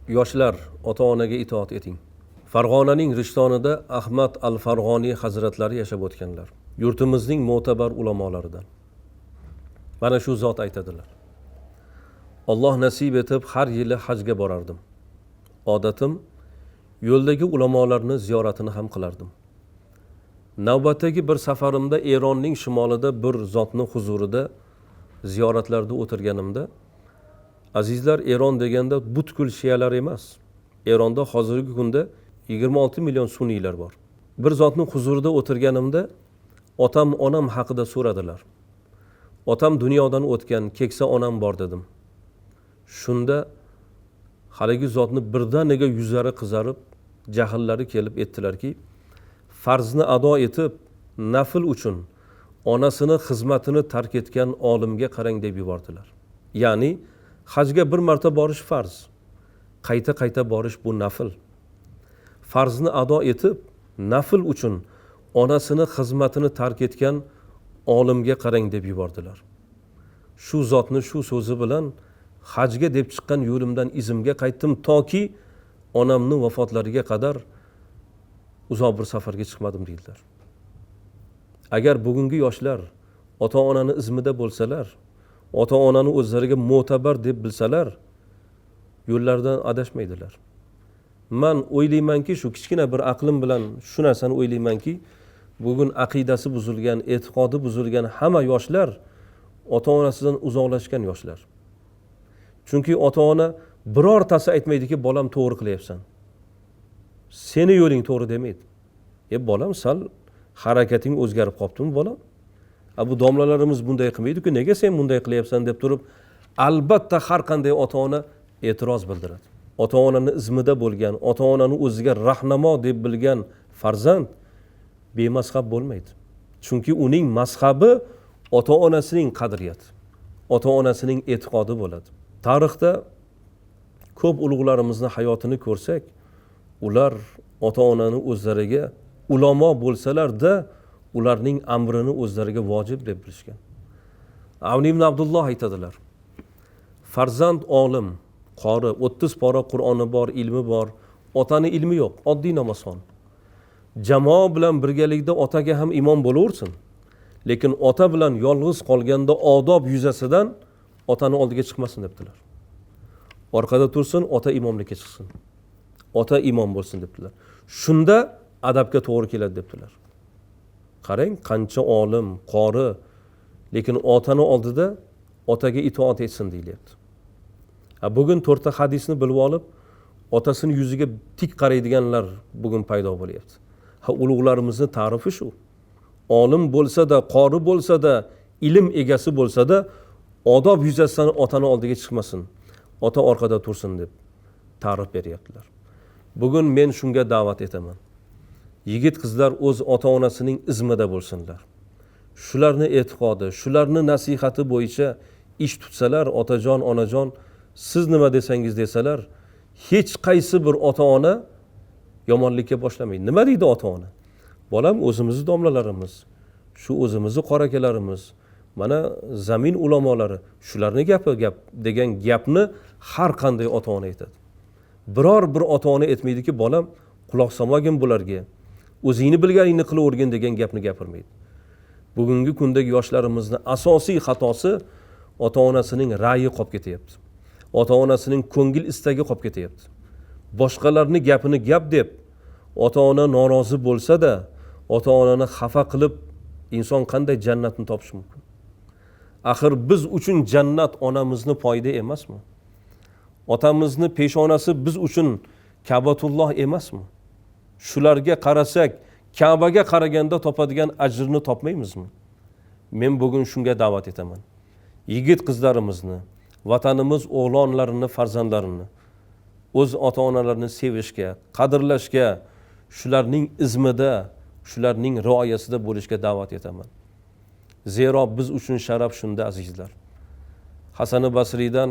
Yoshlar, ota-onaga itoat eting. Farg'onaning Rishtonida Ahmad al-Farg'oniy hazratlari yashab o'tganlar. Yurtimizning mo'tabar ulamolaridan. Mana shu zot aytadilar. Alloh nasib etib har yili hajga borardim. Odatim yo'ldagi ulamolarni ziyoratini ham qilardim. Navbatdagi bir safarimda Eronning shimolida bir zotning huzurida ziyoratlarda o'tirganimda, azizlar, Eron deganda butkul shiyalar emas. Eronda hozirgi kunda 26 million sunniylar bor. Bir zotning huzurida o'tirganimda otam, onam haqida so'radilar. Otam dunyodan o'tgan, keksa onam bor dedim. Shunda haligi zotni birdaniga yuzlari qizarib, jahllari kelib aytdilarki, farzni ado etib, nafl uchun onasini xizmatini tark etgan olimga qarang deb yubordilar. Ya'ni hajga bir marta borish farz, qayta borish bu nafl. Farzni ado etib, nafl uchun onasini xizmatini tark etgan olimga qarang deb yubordilar. Shu zotni shu so'zi bilan hajga deb chiqqan yo'limdan izimga qaytdim, toki onamning vafotlariga qadar uzoq bir safarga chiqmadim deydilar. Agar bugungi yoshlar ota-onani izmida bo'lsalar, ota-onani o'zlariga mo'tabar deb bilsalar, yo'llardan adashmaydilar. Men o'ylaymanki, shu kichkina bir aqlim bilan shu narsani o'ylaymanki, bugun aqidasi buzilgan, e'tiqodi buzilgan hamma yoshlar ota-onasidan uzoqlashgan yoshlar. Chunki ota-ona birortasi aytmaydiki, bolam to'g'ri qilyapsan. Seni yo'ling to'g'ri demaydi. Bolam sal harakating o'zgarib qoptimi bolam? Bu domlalarimiz bunday qilmaydi-ku, nega sen bunday qilyapsan deb turib, albatta har qanday ota-ona e'tiroz bildiradi. Ota-onani izmida bo'lgan, ota-onani o'ziga rahnamo deb bilgan farzand bemazhab bo'lmaydi. Chunki uning mazhabi ota-onasining qadriyati, ota-onasining e'tiqodi bo'ladi. Tarixda ko'p ulug'larimizni hayotini ko'rsak, ular ota-onani o'zlariga ulamo bo'lsalar-da, ularning amrini o'zlariga vojib deb bilishgan. Avni ibn Abdulloh aytadilar. Farzand olim, qori, 30 pora Qur'oni bor, ilmi bor, otani ilmi yo'q, oddiy namozxon. Jamoa bilan birgalikda otaga ham imom bo'laversin. Lekin ota bilan yolg'iz qolganda odob yuzasidan otani oldiga chiqmasin debdilar. Orqada tursin, ota imomlikka chiqsin. Ota imom bo'lsin debdilar. Shunda adabga to'g'ri keladi debdilar. Qarang, qancha olim, qori, lekin otani oldida otaga itoat etsin deyilyapti. Bugun 4 ta hadisni bilib olib, otasini yuziga tik qaraydiganlar bugun paydo bo'lyapti. Ulug'larimizni ta'rifi shu. Olim bo'lsa-da, qori bo'lsa-da, ilm egasi bo'lsa-da, odob yuzasidan otani oldiga chiqmasin. Ota orqada tursin deb ta'rif beryaptilar. Bugun men shunga da'vat etaman. Yigit qizlar o'z ota-onasining izmida bo'lsinlar. Shularni e'tiqodi, shularni nasihati bo'yicha ish tutsalar, otajon, onajon, siz nima desangiz desalar, hech qaysi bir ota-ona yomonlikka boshlamaydi. Nima deydi ota-ona? Bolam, o'zimizni domlalarimiz, shu o'zimizni qorakalarimiz, mana zamin ulamolari, shularni gapi gap degan gapni har qanday ota-ona aytadi. Biror bir ota-ona aytmaydiki, bolam, quloq solmagin bularga, o'zingni bilganingni qilavergin degan gapni gapirmaydi. Bugungi kundagi yoshlarimizni asosiy xatosi ota-onasining ra'yi qolib ketyapti. Ota-onasining ko'ngil istagi qolib ketyapti. Boshqalarning gapini gap deb ota-ona norozi bo'lsa-da, ota-onani xafa qilib inson qanday jannatni topish mumkin? Axir biz uchun jannat onamizni foyda emasmi? Otamizni peshonasi biz uchun Ka'batulloh emasmi? Shularga qarasak, Ka'baga qaraganda topadigan ajrni topmaymizmi? Men bugun shunga da'vat etaman. Yigit qizlarimizni, vatanimiz o'g'lonlarini, farzandlarini o'z ota-onalarini sevishga, qadrlashga, shularning izmida, shularning rioyasida bo'lishga da'vat etaman. Zero biz uchun sharaf shunda, azizlar. Hasan Basriydan,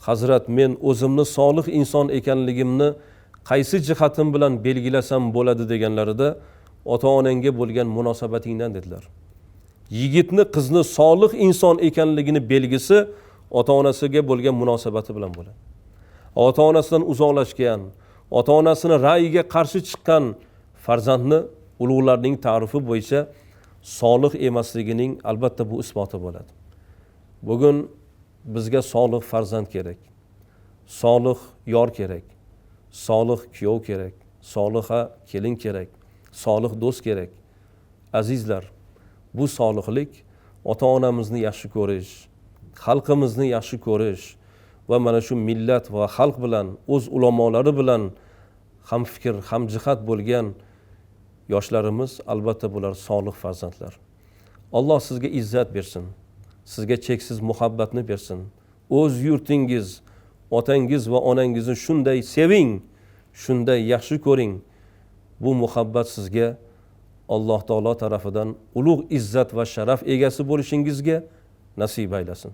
Hazrat, men o'zimni solih inson ekanligimni qaysi jihatim bilan belgilasam bo'ladi deganlarida, ota-onangga bo'lgan munosabatingdan dedilar. Yigitni, qizni solih inson ekanligini belgisi ota-onasiga bo'lgan munosabati bilan bo'ladi. ota onasidan uzoqlashgan, ota onasini ra'yiga qarshi chiqqan farzandni ulug'larning ta'rifi bo'yicha solih emasligining albatta bu isboti bo'ladi. Bugun bizga solih farzand kerak, solih yor kerak, solih kuyov kerak, soliha kelin kerak, solih do'st kerak. Azizlar, bu solihlik ota-onamizni yaxshi ko'rish, xalqimizni yaxshi ko'rish va mana shu millat va xalq bilan, o'z ulamolari bilan hamfikr, hamjihat bo'lgan yoshlarimiz, albatta bular solih farzandlar. Alloh sizga izzat bersin, sizga cheksiz muhabbatni bersin. O'z yurtingiz, otangiz va onangizni shunday seving, shunday yaxshi ko'ring. Bu muhabbat sizga Alloh taolo tarafidan ulug' izzat va sharaf egasi bo'lishingizga nasib aylasin.